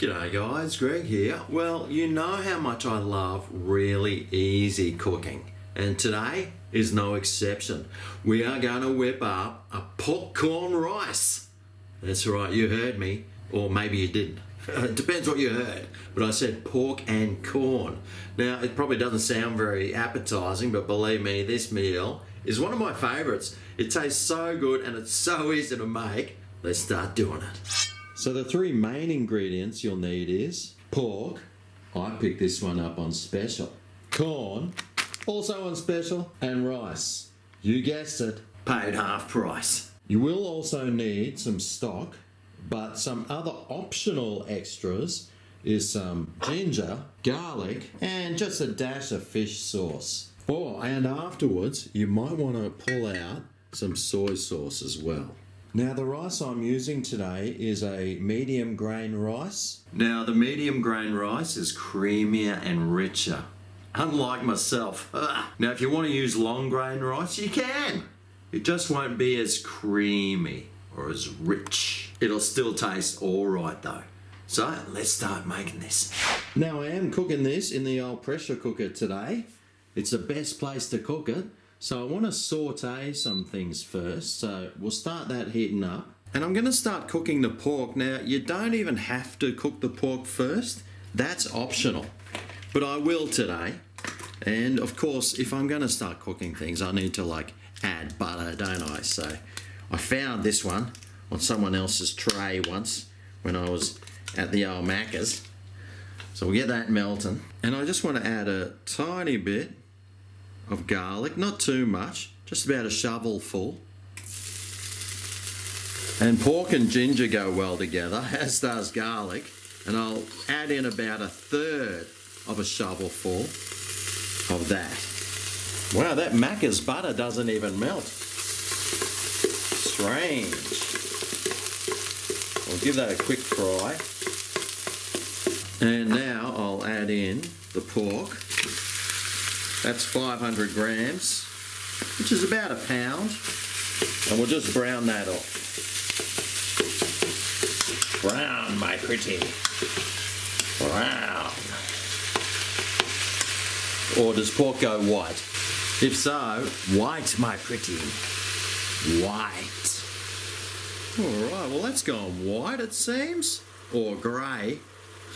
G'day guys, Greg here. Well, you know how much I love really easy cooking, and today is no exception. We are going to whip up a popcorn rice. That's right, you heard me, or maybe you didn't. It depends what you heard, but I said pork and corn. Now, it probably doesn't sound very appetizing, but believe me, this meal is one of my favorites. It tastes so good and it's so easy to make. Let's start doing it. So the three main ingredients you'll need is pork. I picked this one up on special. Corn, also on special. And rice. You guessed it, paid half price. You will also need some stock, but some other optional extras is some ginger, garlic, and just a dash of fish sauce. Oh, and afterwards, you might want to pull out some soy sauce as well. Now the rice I'm using today is a medium grain rice. Now the medium grain rice is creamier and richer, unlike myself. Now if you want to use long grain rice, you can. It just won't be as creamy or as rich. It'll still taste alright though. So let's start making this. Now I am cooking this in the old pressure cooker today. It's the best place to cook it. So I want to saute some things first, so we'll start that heating up. And I'm going to start cooking the pork. Now, you don't even have to cook the pork first. That's optional. But I will today. And of course, if I'm going to start cooking things, I need to add butter, don't I? So I found this one on someone else's tray once when I was at the old Macca's. So we'll get that melting. And I just want to add a tiny bit of garlic, not too much, just about a shovelful. And pork and ginger go well together, as does garlic. And I'll add in about a third of a shovelful of that. Wow, that Macca's butter doesn't even melt. Strange. I'll give that a quick fry. And now I'll add in the pork. That's 500 grams, which is about a pound. And we'll just brown that off. Brown, my pretty. Brown. Or does pork go white? If so, white, my pretty. White. Alright, well that's gone white it seems. Or grey.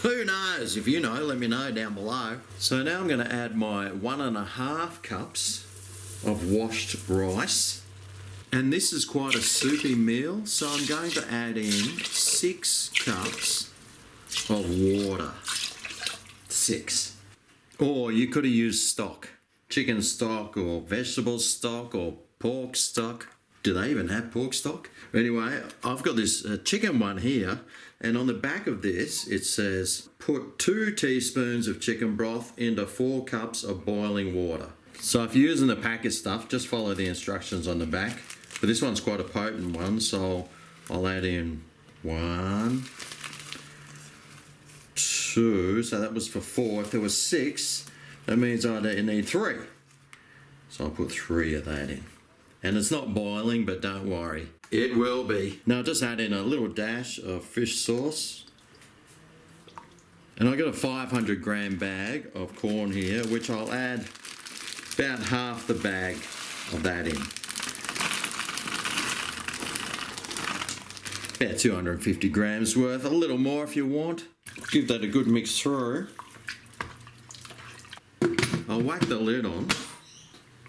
Who knows? If you know, let me know down below. So now I'm going to add my 1.5 cups of washed rice. And this is quite a soupy meal, so I'm going to add in 6 cups of water. 6. Or you could have used stock. Chicken stock or vegetable stock or pork stock. Do they even have pork stock? Anyway, I've got this chicken one here, and on the back of this it says put 2 teaspoons of chicken broth into 4 cups of boiling water. So if you're using the packet stuff, just follow the instructions on the back. But this one's quite a potent one, so I'll add in 1, 2, so that was for 4. If there was 6, that means I need 3. So I'll put 3 of that in. And it's not boiling, but don't worry, it will be. Now just add in a little dash of fish sauce. And I got a 500 gram bag of corn here, which I'll add about half the bag of that in. About 250 grams worth, a little more if you want. Give that a good mix through. I'll whack the lid on.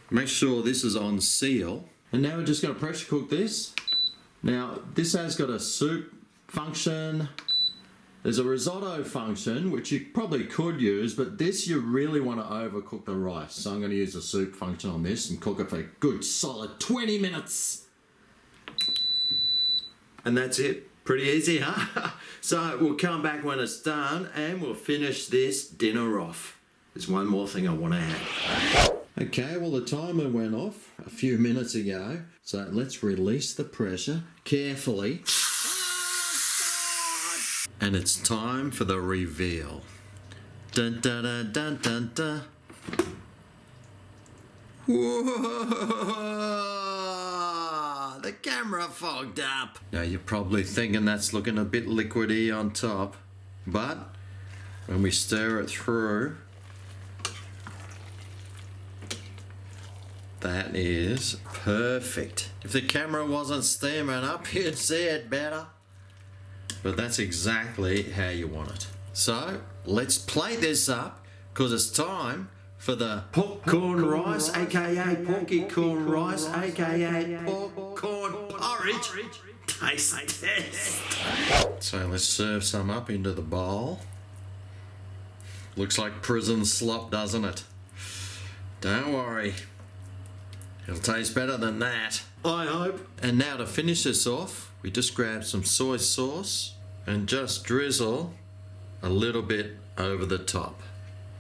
Make sure this is on seal. And now we're just going to pressure cook this. Now this has got a soup function. There's a risotto function, which you probably could use, but this you really want to overcook the rice. So I'm going to use a soup function on this and cook it for a good solid 20 minutes. And that's it. Pretty easy, huh? So we'll come back when it's done and we'll finish this dinner off. There's one more thing I want to add. Okay, well the timer went off a few minutes ago, so let's release the pressure carefully. And it's time for the reveal. Dun dun dun dun dun dun. Whoa! The camera fogged up. Now you're probably thinking that's looking a bit liquidy on top. but when we stir it through, that is perfect. If the camera wasn't steaming up, you'd see it better. But that's exactly how you want it. So let's plate this up, because it's time for the popcorn rice, aka porky corn rice, aka popcorn porridge taste test. So let's serve some up into the bowl. Looks like prison slop, doesn't it? Don't worry, it'll taste better than that, I hope. And now to finish this off, we just grab some soy sauce and just drizzle a little bit over the top.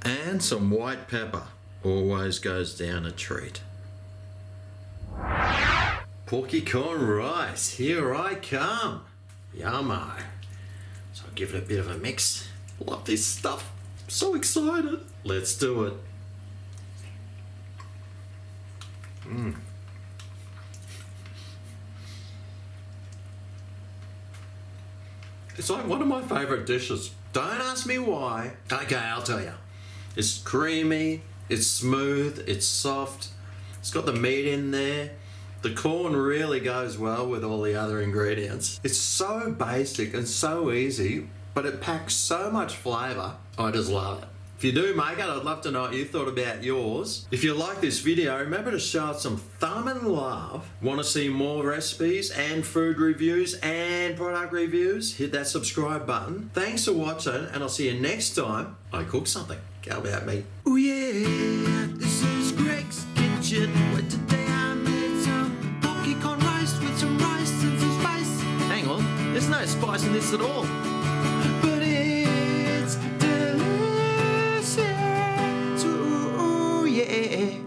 And some white pepper, always goes down a treat. Porky corn rice, here I come. Yummo. So I'll give it a bit of a mix. Love this stuff, so excited. Let's do it. It's like one of my favourite dishes. Don't ask me why. Okay, I'll tell you. It's creamy, it's smooth, it's soft, it's got the meat in there. The corn really goes well with all the other ingredients. It's so basic and so easy, but it packs so much flavour. I just love it. If you do make it, I'd love to know what you thought about yours. If you like this video, remember to show it some thumb and love. Want to see more recipes and food reviews and product reviews? Hit that subscribe button. Thanks for watching, and I'll see you next time I cook something. How about me? Oh yeah, this is Greg's Kitchen, where today I made some porky corn rice with some rice and some spice. Hang on, there's no spice in this at all. But it's delicious, ooh yeah.